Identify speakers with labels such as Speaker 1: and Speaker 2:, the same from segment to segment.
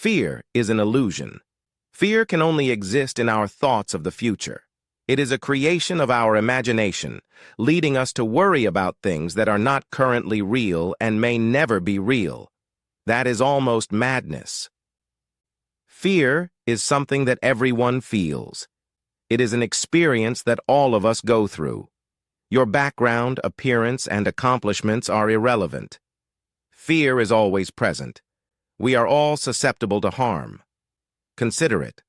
Speaker 1: Fear is an illusion. Fear can only exist in our thoughts of the future. It is a creation of our imagination, leading us to worry about things that are not currently real and may never be real. That is almost madness. Fear is something that everyone feels. It is an experience that all of us go through. Your background, appearance, and accomplishments are irrelevant. Fear is always present. We are all susceptible to harm. Consider it.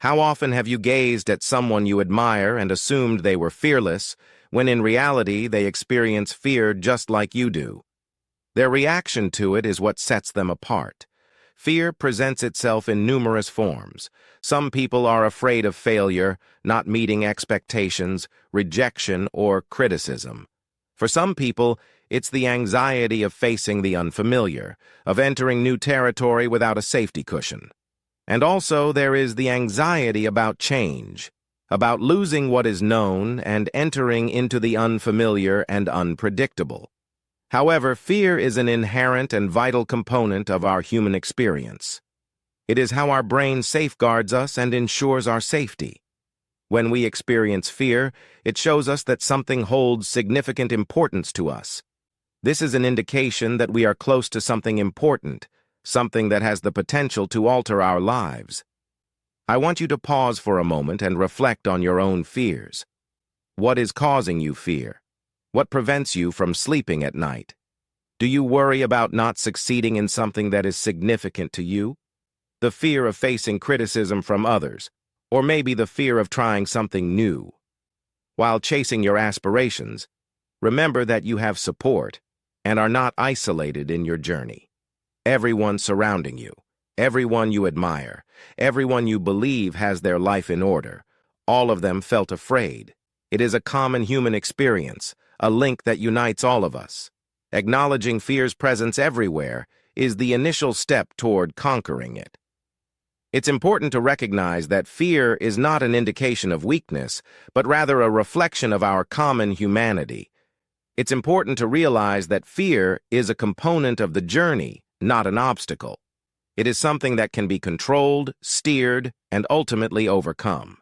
Speaker 1: How often have you gazed at someone you admire and assumed they were fearless, when in reality they experience fear just like you do? Their reaction to it is what sets them apart. Fear presents itself in numerous forms. Some people are afraid of failure, not meeting expectations, rejection, or criticism. For some people, it's the anxiety of facing the unfamiliar, of entering new territory without a safety cushion. And also there is the anxiety about change, about losing what is known and entering into the unfamiliar and unpredictable. However, fear is an inherent and vital component of our human experience. It is how our brain safeguards us and ensures our safety. When we experience fear, it shows us that something holds significant importance to us. This is an indication that we are close to something important, something that has the potential to alter our lives. I want you to pause for a moment and reflect on your own fears. What is causing you fear? What prevents you from sleeping at night? Do you worry about not succeeding in something that is significant to you? The fear of facing criticism from others, or maybe the fear of trying something new. While chasing your aspirations, remember that you have support and are not isolated in your journey. Everyone surrounding you, everyone you admire, everyone you believe has their life in order, all of them felt afraid. It is a common human experience, a link that unites all of us. Acknowledging fear's presence everywhere is the initial step toward conquering it. It's important to recognize that fear is not an indication of weakness, but rather a reflection of our common humanity. It's important to realize that fear is a component of the journey, not an obstacle. It is something that can be controlled, steered, and ultimately overcome.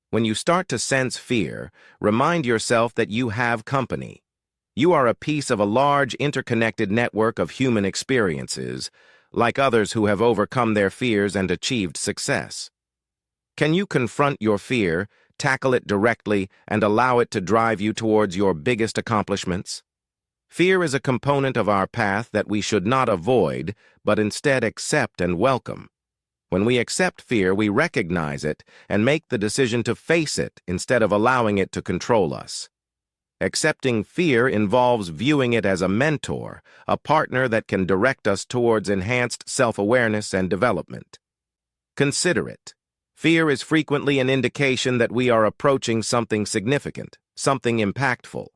Speaker 1: When you start to sense fear, remind yourself that you have company. You are a piece of a large interconnected network of human experiences, like others who have overcome their fears and achieved success. Can you confront your fear, tackle it directly, and allow it to drive you towards your biggest accomplishments? Fear is a component of our path that we should not avoid, but instead accept and welcome. When we accept fear, we recognize it and make the decision to face it instead of allowing it to control us. Accepting fear involves viewing it as a mentor, a partner that can direct us towards enhanced self-awareness and development. Consider it. Fear is frequently an indication that we are approaching something significant, something impactful.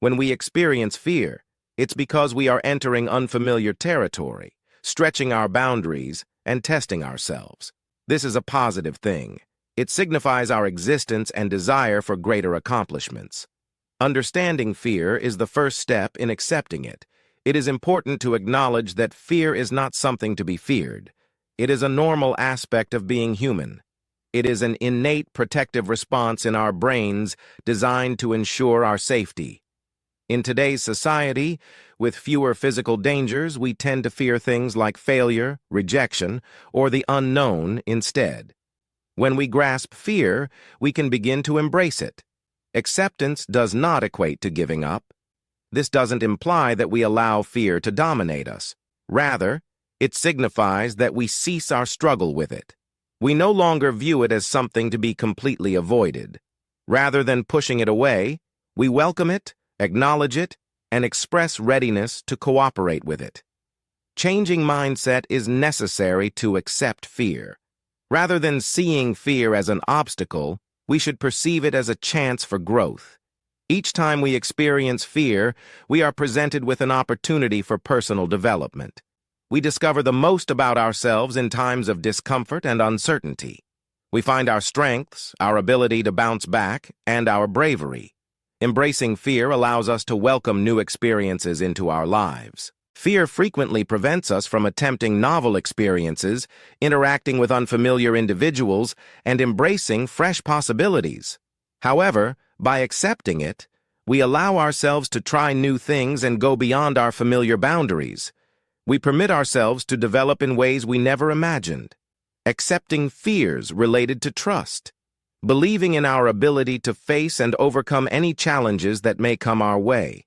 Speaker 1: When we experience fear, it's because we are entering unfamiliar territory, stretching our boundaries, and testing ourselves. This is a positive thing. It signifies our existence and desire for greater accomplishments. Understanding fear is the first step in accepting it. It is important to acknowledge that fear is not something to be feared. It is a normal aspect of being human. It is an innate protective response in our brains designed to ensure our safety. In today's society, with fewer physical dangers, we tend to fear things like failure, rejection, or the unknown instead. When we grasp fear, we can begin to embrace it. Acceptance does not equate to giving up. This doesn't imply that we allow fear to dominate us. Rather, it signifies that we cease our struggle with it. We no longer view it as something to be completely avoided. Rather than pushing it away, we welcome it, acknowledge it, and express readiness to cooperate with it. Changing mindset is necessary to accept fear. Rather than seeing fear as an obstacle, we should perceive it as a chance for growth. Each time we experience fear, we are presented with an opportunity for personal development. We discover the most about ourselves in times of discomfort and uncertainty. We find our strengths, our ability to bounce back, and our bravery. Embracing fear allows us to welcome new experiences into our lives. Fear frequently prevents us from attempting novel experiences, interacting with unfamiliar individuals, and embracing fresh possibilities. However, by accepting it, we allow ourselves to try new things and go beyond our familiar boundaries. We permit ourselves to develop in ways we never imagined. Accepting fears related to trust. Believing in our ability to face and overcome any challenges that may come our way.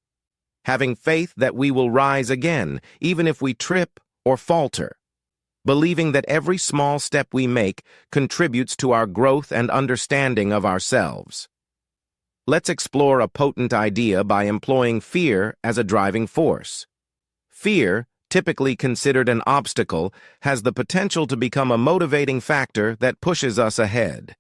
Speaker 1: Having faith that we will rise again, even if we trip or falter. Believing that every small step we make contributes to our growth and understanding of ourselves. Let's explore a potent idea by employing fear as a driving force. Fear, typically considered an obstacle, has the potential to become a motivating factor that pushes us ahead.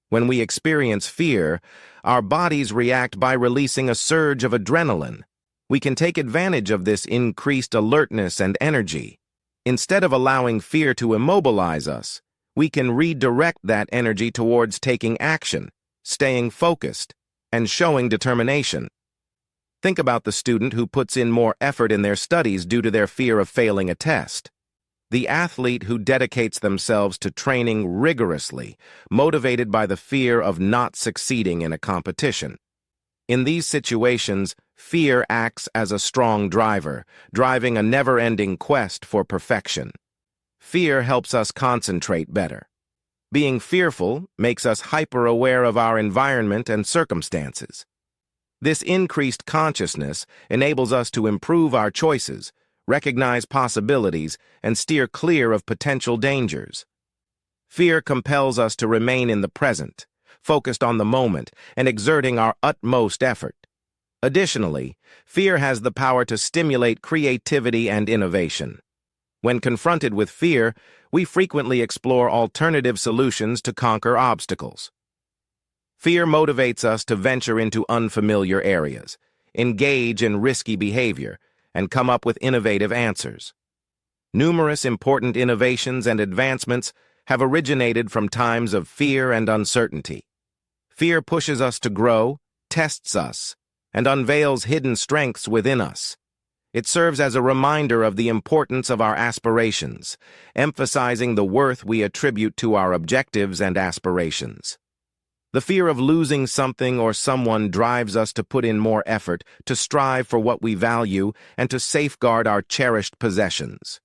Speaker 1: When we experience fear, our bodies react by releasing a surge of adrenaline. We can take advantage of this increased alertness and energy. Instead of allowing fear to immobilize us, we can redirect that energy towards taking action, staying focused, and showing determination. Think about the student who puts in more effort in their studies due to their fear of failing a test. The athlete who dedicates themselves to training rigorously, motivated by the fear of not succeeding in a competition. In these situations, fear acts as a strong driver, driving a never-ending quest for perfection. Fear helps us concentrate better. Being fearful makes us hyper-aware of our environment and circumstances. This increased consciousness enables us to improve our choices, recognize possibilities, and steer clear of potential dangers. Fear compels us to remain in the present, focused on the moment, and exerting our utmost effort. Additionally, fear has the power to stimulate creativity and innovation. When confronted with fear, we frequently explore alternative solutions to conquer obstacles. Fear motivates us to venture into unfamiliar areas, engage in risky behavior, and come up with innovative answers. Numerous important innovations and advancements have originated from times of fear and uncertainty. Fear pushes us to grow, tests us, and unveils hidden strengths within us. It serves as a reminder of the importance of our aspirations, emphasizing the worth we attribute to our objectives and aspirations. The fear of losing something or someone drives us to put in more effort, to strive for what we value, and to safeguard our cherished possessions.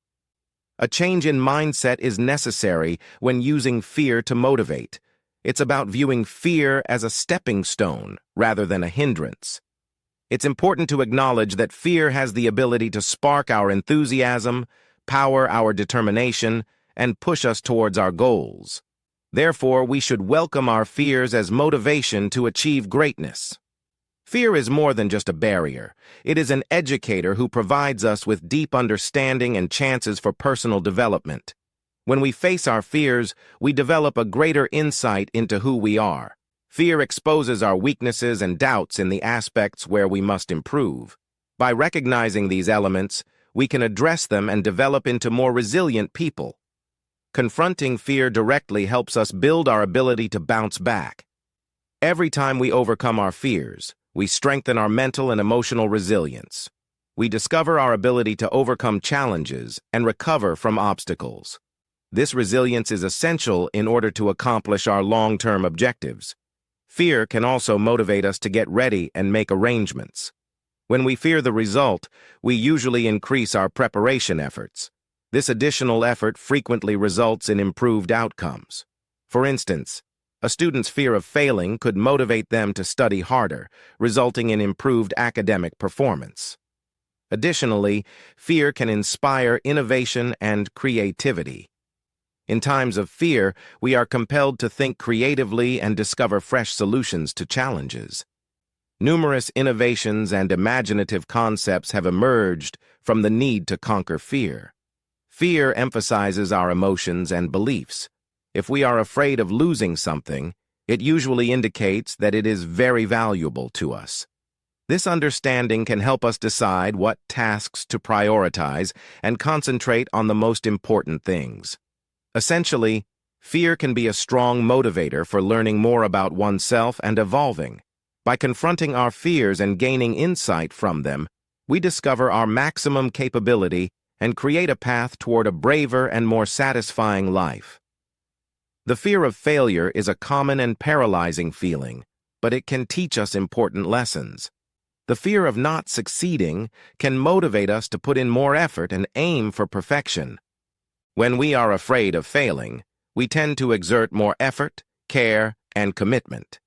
Speaker 1: A change in mindset is necessary when using fear to motivate. It's about viewing fear as a stepping stone rather than a hindrance. It's important to acknowledge that fear has the ability to spark our enthusiasm, power our determination, and push us towards our goals. Therefore, we should welcome our fears as motivation to achieve greatness. Fear is more than just a barrier. It is an educator who provides us with deep understanding and chances for personal development. When we face our fears, we develop a greater insight into who we are. Fear exposes our weaknesses and doubts in the aspects where we must improve. By recognizing these elements, we can address them and develop into more resilient people. Confronting fear directly helps us build our ability to bounce back. Every time we overcome our fears, we strengthen our mental and emotional resilience. We discover our ability to overcome challenges and recover from obstacles. This resilience is essential in order to accomplish our long-term objectives. Fear can also motivate us to get ready and make arrangements. When we fear the result, we usually increase our preparation efforts. This additional effort frequently results in improved outcomes. For instance, a student's fear of failing could motivate them to study harder, resulting in improved academic performance. Additionally, fear can inspire innovation and creativity. In times of fear, we are compelled to think creatively and discover fresh solutions to challenges. Numerous innovations and imaginative concepts have emerged from the need to conquer fear. Fear emphasizes our emotions and beliefs. If we are afraid of losing something, it usually indicates that it is very valuable to us. This understanding can help us decide what tasks to prioritize and concentrate on the most important things. Essentially, fear can be a strong motivator for learning more about oneself and evolving. By confronting our fears and gaining insight from them, we discover our maximum capability and create a path toward a braver and more satisfying life. The fear of failure is a common and paralyzing feeling, but it can teach us important lessons. The fear of not succeeding can motivate us to put in more effort and aim for perfection. When we are afraid of failing, we tend to exert more effort, care, and commitment.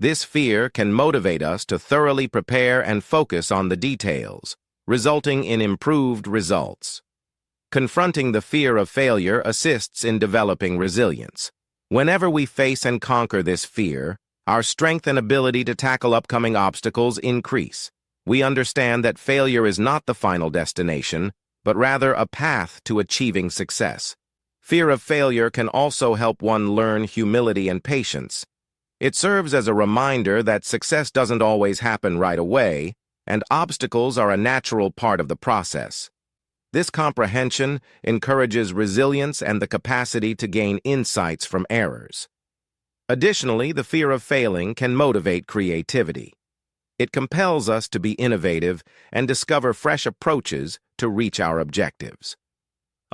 Speaker 1: This fear can motivate us to thoroughly prepare and focus on the details, resulting in improved results. Confronting the fear of failure assists in developing resilience. Whenever we face and conquer this fear, our strength and ability to tackle upcoming obstacles increase. We understand that failure is not the final destination, but rather a path to achieving success. Fear of failure can also help one learn humility and patience. It serves as a reminder that success doesn't always happen right away, and obstacles are a natural part of the process. This comprehension encourages resilience and the capacity to gain insights from errors. Additionally, the fear of failing can motivate creativity. It compels us to be innovative and discover fresh approaches to reach our objectives.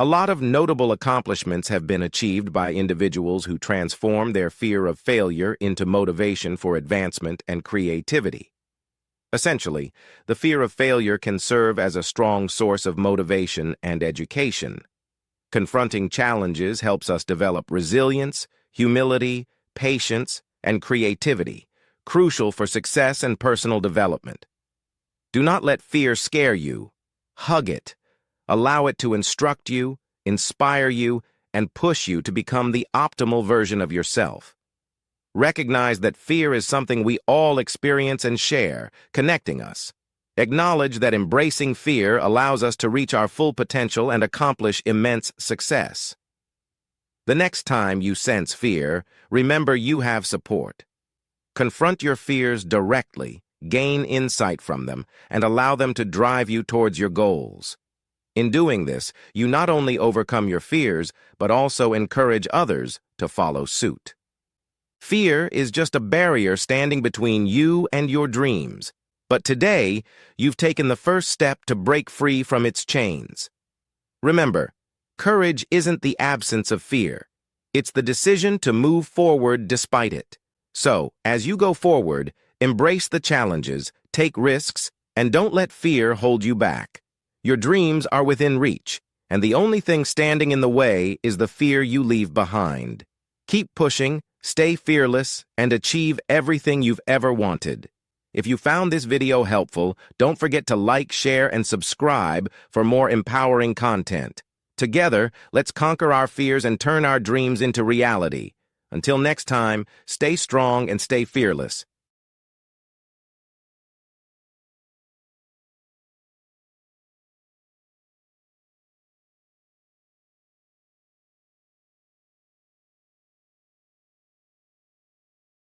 Speaker 1: A lot of notable accomplishments have been achieved by individuals who transform their fear of failure into motivation for advancement and creativity. Essentially, the fear of failure can serve as a strong source of motivation and education. Confronting challenges helps us develop resilience, humility, patience, and creativity, crucial for success and personal development. Do not let fear scare you. Hug it. Allow it to instruct you, inspire you, and push you to become the optimal version of yourself. Recognize that fear is something we all experience and share, connecting us. Acknowledge that embracing fear allows us to reach our full potential and accomplish immense success. The next time you sense fear, remember you have support. Confront your fears directly, gain insight from them, and allow them to drive you towards your goals. In doing this, you not only overcome your fears, but also encourage others to follow suit. Fear is just a barrier standing between you and your dreams, but today, you've taken the first step to break free from its chains. Remember, courage isn't the absence of fear. It's the decision to move forward despite it. So, as you go forward, embrace the challenges, take risks, and don't let fear hold you back. Your dreams are within reach, and the only thing standing in the way is the fear you leave behind. Keep pushing, stay fearless, and achieve everything you've ever wanted. If you found this video helpful, don't forget to like, share, and subscribe for more empowering content. Together, let's conquer our fears and turn our dreams into reality. Until next time, stay strong and stay fearless.